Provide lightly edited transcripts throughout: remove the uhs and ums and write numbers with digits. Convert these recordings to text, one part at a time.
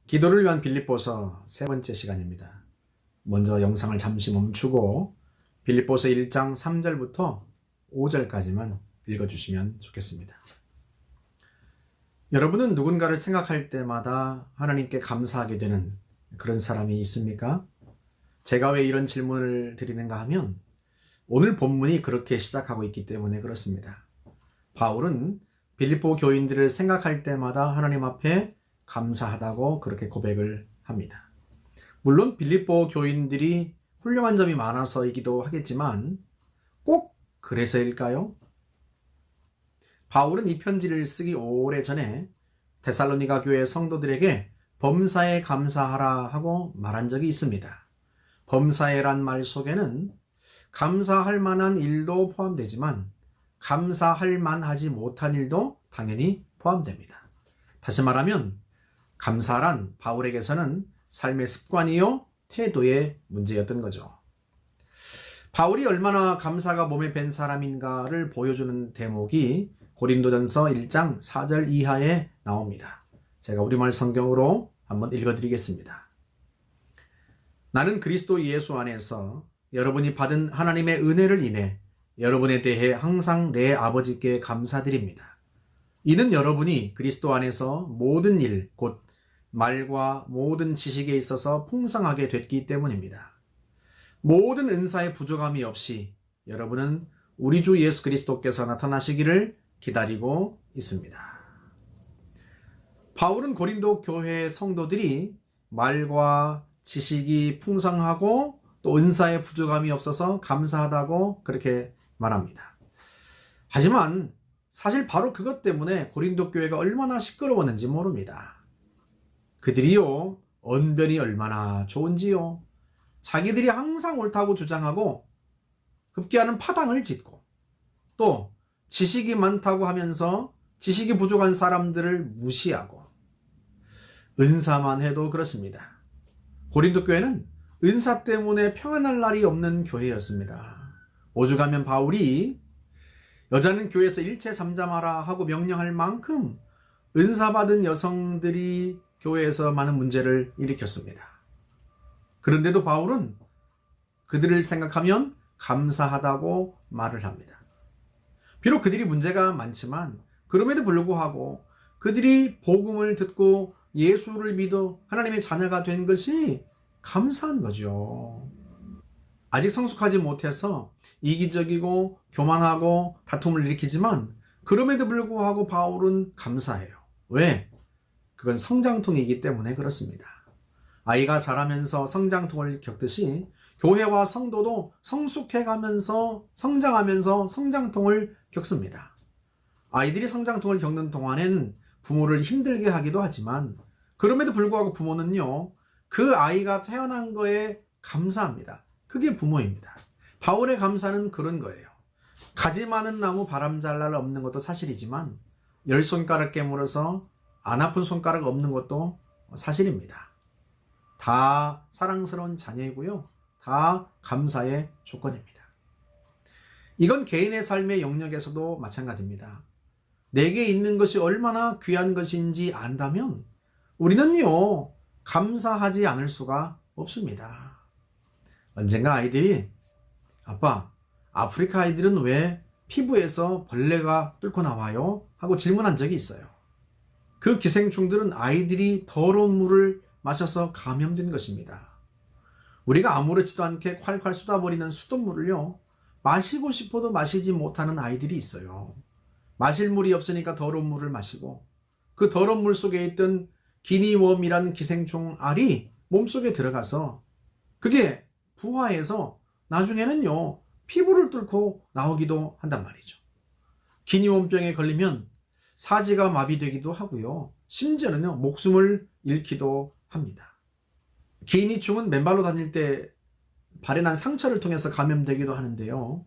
기도를 위한 빌립보서 세 번째 시간입니다. 먼저 영상을 잠시 멈추고 빌립보서 1장 3절부터 5절까지만 읽어주시면 좋겠습니다. 여러분은 누군가를 생각할 때마다 하나님께 감사하게 되는 그런 사람이 있습니까? 제가 왜 이런 질문을 드리는가 하면 오늘 본문이 그렇게 시작하고 있기 때문에 그렇습니다. 바울은 빌립보 교인들을 생각할 때마다 하나님 앞에 감사하다고 그렇게 고백을 합니다. 물론 빌립보 교인들이 훌륭한 점이 많아서이기도 하겠지만 꼭 그래서일까요? 바울은 이 편지를 쓰기 오래전에 데살로니가 교회 성도들에게 범사에 감사하라 하고 말한 적이 있습니다. 범사에란 말 속에는 감사할 만한 일도 포함되지만 감사할 만하지 못한 일도 당연히 포함됩니다. 다시 말하면 감사란 바울에게서는 삶의 습관이요 태도의 문제였던 거죠. 바울이 얼마나 감사가 몸에 밴 사람인가를 보여주는 대목이 고린도전서 1장 4절 이하에 나옵니다. 제가 우리말 성경으로 한번 읽어드리겠습니다. 나는 그리스도 예수 안에서 여러분이 받은 하나님의 은혜를 인해 여러분에 대해 항상 내 아버지께 감사드립니다. 이는 여러분이 그리스도 안에서 모든 일, 곧 말과 모든 지식에 있어서 풍성하게 됐기 때문입니다. 모든 은사의 부족함이 없이 여러분은 우리 주 예수 그리스도께서 나타나시기를 기다리고 있습니다. 바울은 고린도 교회 성도들이 말과 지식이 풍성하고 또 은사의 부족함이 없어서 감사하다고 그렇게 말합니다. 하지만 사실 바로 그것 때문에 고린도 교회가 얼마나 시끄러웠는지 모릅니다. 그들이요 언변이 얼마나 좋은지요. 자기들이 항상 옳다고 주장하고 급기야는 파당을 짓고 또 지식이 많다고 하면서 지식이 부족한 사람들을 무시하고 은사만 해도 그렇습니다. 고린도 교회는 은사 때문에 평안할 날이 없는 교회였습니다. 오죽하면 바울이 여자는 교회에서 일체 잠잠하라 하고 명령할 만큼 은사 받은 여성들이 교회에서 많은 문제를 일으켰습니다. 그런데도 바울은 그들을 생각하면 감사하다고 말을 합니다. 비록 그들이 문제가 많지만 그럼에도 불구하고 그들이 복음을 듣고 예수를 믿어 하나님의 자녀가 된 것이 감사한 거죠. 아직 성숙하지 못해서 이기적이고 교만하고 다툼을 일으키지만 그럼에도 불구하고 바울은 감사해요. 왜? 그건 성장통이기 때문에 그렇습니다. 아이가 자라면서 성장통을 겪듯이 교회와 성도도 성숙해가면서 성장하면서 성장통을 겪습니다. 아이들이 성장통을 겪는 동안엔 부모를 힘들게 하기도 하지만 그럼에도 불구하고 부모는요 그 아이가 태어난 거에 감사합니다. 그게 부모입니다. 바울의 감사는 그런 거예요. 가지 많은 나무 바람 잘 날 없는 것도 사실이지만 10손가락 깨물어서 안 아픈 손가락 없는 것도 사실입니다. 다 사랑스러운 자녀이고요. 다 감사의 조건입니다. 이건 개인의 삶의 영역에서도 마찬가지입니다. 내게 있는 것이 얼마나 귀한 것인지 안다면 우리는요 감사하지 않을 수가 없습니다. 언젠가 아이들이 아빠, 아프리카 아이들은 왜 피부에서 벌레가 뚫고 나와요? 하고 질문한 적이 있어요. 그 기생충들은 아이들이 더러운 물을 마셔서 감염된 것입니다. 우리가 아무렇지도 않게 콸콸 쏟아버리는 수돗물을요 마시고 싶어도 마시지 못하는 아이들이 있어요. 마실 물이 없으니까 더러운 물을 마시고 그 더러운 물 속에 있던 기니웜이라는 기생충 알이 몸속에 들어가서 그게 부화해서 나중에는요 피부를 뚫고 나오기도 한단 말이죠. 기니웜병에 걸리면 사지가 마비되기도 하고요. 심지어는요 목숨을 잃기도 합니다. 기니충은 맨발로 다닐 때 발에 난 상처를 통해서 감염되기도 하는데요.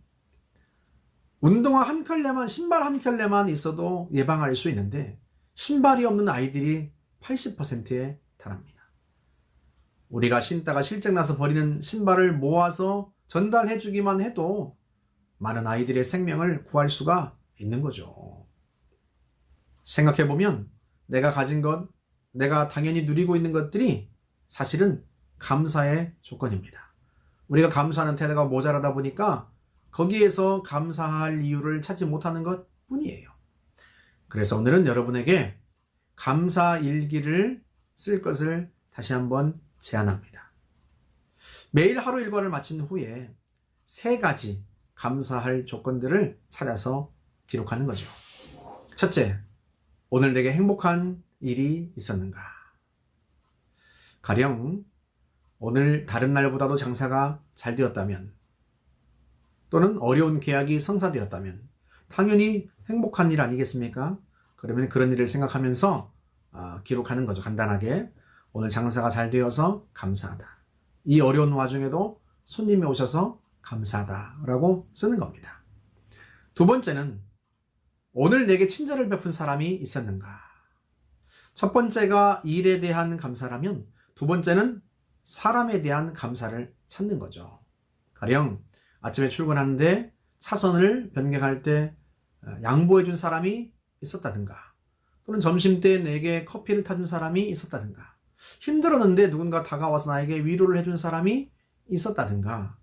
운동화 한 켤레만 신발 한 켤레만 있어도 예방할 수 있는데 신발이 없는 아이들이 80%에 달합니다. 우리가 신다가 실증나서 버리는 신발을 모아서 전달해 주기만 해도 많은 아이들의 생명을 구할 수가 있는 거죠. 생각해보면 내가 가진 것, 내가 당연히 누리고 있는 것들이 사실은 감사의 조건입니다. 우리가 감사하는 태도가 모자라다 보니까 거기에서 감사할 이유를 찾지 못하는 것 뿐이에요. 그래서 오늘은 여러분에게 감사 일기를 쓸 것을 다시 한번 제안합니다. 매일 하루 일과를 마친 후에 3가지 감사할 조건들을 찾아서 기록하는 거죠. 첫째, 오늘 내게 행복한 일이 있었는가? 가령 오늘 다른 날보다도 장사가 잘 되었다면, 또는 어려운 계약이 성사되었다면 당연히 행복한 일 아니겠습니까? 그러면 그런 일을 생각하면서 기록하는 거죠. 간단하게 오늘 장사가 잘 되어서 감사하다. 이 어려운 와중에도 손님이 오셔서 감사하다라고 쓰는 겁니다. 두 번째는 오늘 내게 친절을 베푼 사람이 있었는가? 첫 번째가 일에 대한 감사라면 두 번째는 사람에 대한 감사를 찾는 거죠. 가령 아침에 출근하는데 차선을 변경할 때 양보해 준 사람이 있었다든가, 또는 점심때 내게 커피를 타준 사람이 있었다든가, 힘들었는데 누군가 다가와서 나에게 위로를 해준 사람이 있었다든가,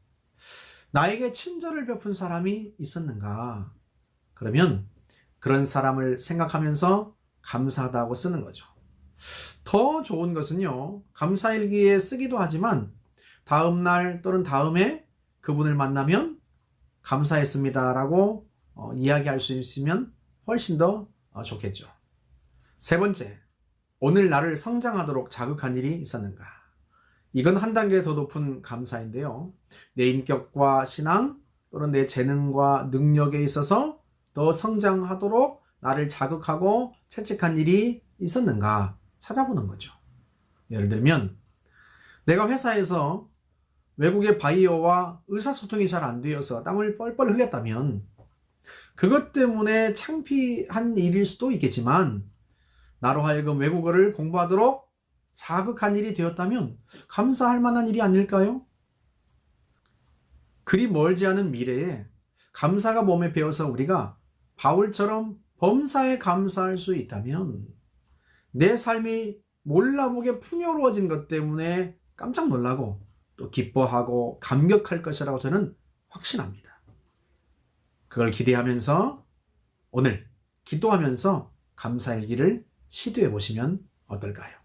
나에게 친절을 베푼 사람이 있었는가? 그러면 그런 사람을 생각하면서 감사하다고 쓰는 거죠. 더 좋은 것은요, 감사일기에 쓰기도 하지만 다음 날 또는 다음에 그분을 만나면 감사했습니다라고 이야기할 수 있으면 훨씬 더 좋겠죠. 세 번째, 오늘 나를 성장하도록 자극한 일이 있었는가? 이건 한 단계 더 높은 감사인데요. 내 인격과 신앙 또는 내 재능과 능력에 있어서 더 성장하도록 나를 자극하고 채찍한 일이 있었는가 찾아보는 거죠. 예를 들면 내가 회사에서 외국의 바이어와 의사소통이 잘 안 되어서 땀을 뻘뻘 흘렸다면 그것 때문에 창피한 일일 수도 있겠지만 나로 하여금 외국어를 공부하도록 자극한 일이 되었다면 감사할 만한 일이 아닐까요? 그리 멀지 않은 미래에 감사가 몸에 배어서 우리가 바울처럼 범사에 감사할 수 있다면 내 삶이 몰라보게 풍요로워진 것 때문에 깜짝 놀라고 또 기뻐하고 감격할 것이라고 저는 확신합니다. 그걸 기대하면서 오늘 기도하면서 감사일기를 시도해 보시면 어떨까요?